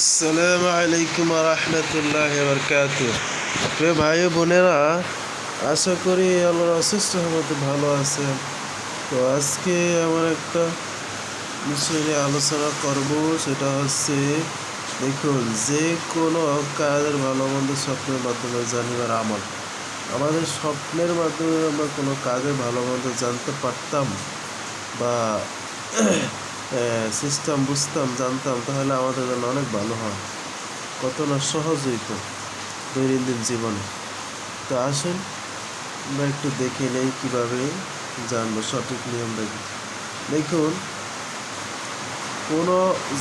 আসসালামু আলাইকুম রহমতুল্লাহ বরকাতুহ। প্রিয় ভাই বোনেরা, আশা করি আল্লাহর অশেষ রহমতে ভালো আছেন। তো আজকে আমার একটা বিষয় নিয়ে আলোচনা করব, সেটা হচ্ছে দেখুন, যে কোনো কাজের ভালো মন্দ স্বপ্নের মাধ্যমে জানিবার আমল। আমাদের স্বপ্নের মাধ্যমে আমরা কোনো কাজের ভালো মন্দ জানতে পারতাম বা সিস্টেম বুঝতাম, জানতাম, তাহলে আমাদের জন্য অনেক ভালো হয়, কত না সহজ হইতো দৈনন্দিন জীবনে। তো আসুন আমরা একটু দেখে নেই কীভাবে জানবো সঠিক নিয়মটা কি। দেখুন,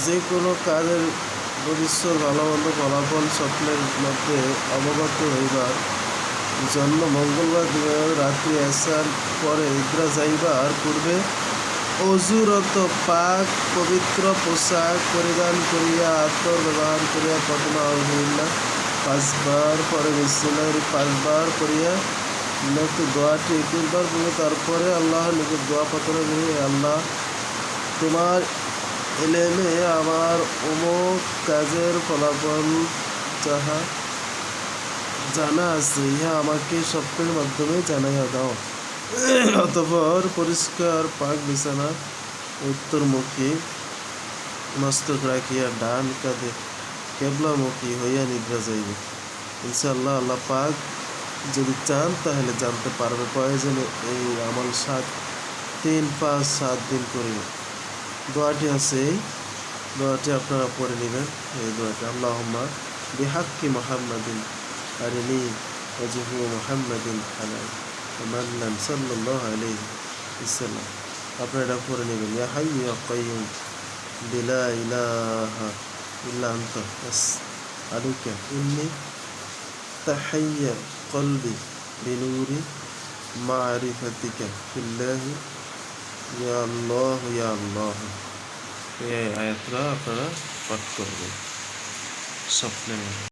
যে কোনো কাজের ভবিষ্যৎ ভালো মন্দ ফলাফল স্বপ্নের মধ্যে অবগত হইবার জন্য মঙ্গলবার দিনের রাত্রি আসার পরে ইদ্রা যাইবার পূর্বে অজুরত পাক পবিত্র পোশাক পরিধান করিয়া আতর ব্যবহার করিয়া পদ্মা আলহামদুলিল্লাহ 5 বার, পরে বিসমিল্লাহ 5 বার করিয়া একটু দোয়াটি 21 বার বলে তারপরে আল্লাহর নিকট দোয়া পাথরে বলে, আল্লাহ, তোমার এলেমে আমার অমুক কাজের ফলাফল যাহা জানা আছে ইহা আমাকে স্বপ্নের মাধ্যমে জানাইয়া দাও। অতঃপর পরিষ্কার পাক বিছানা উত্তরমুখী মস্তক রাখিয়া ডান কাঁধে কেবলামুখী হইয়া নিদ্রা যাইবে। ইনশাআল্লাহ আল্লাহ পাক যদি চান তাহলে জানতে পারবে। প্রয়োজনে এই আমল 3, 5, 7 দিন করিবে। দোয়াটি আছে, এই দোয়াটি আপনারা পড়ে নেবেন। এই দোয়াটি আল্লাহুম্মা বিহাক্কি মুহাম্মাদিন আরিনি ওয়াজহু মুহাম্মাদিন আলাই মান্নান সাল্লাল্লাহু আলাইহি ওয়াসাল্লাম। আপনারা এটা পড়ে নেবেন। ইয়া হাইয়্যু ইয়া কাইয়্যুম বিলা ইলাহা ইল্লা আনতা আসআলুকা ইন্নী তাহাইয়া কলবি বিনুরি মারিফাতিকা ফিল্লাহি ইয়া আল্লাহ ইয়া আল্লাহ। এই আয়াতটা আপনারা পাঠ করবেন স্বপ্নের।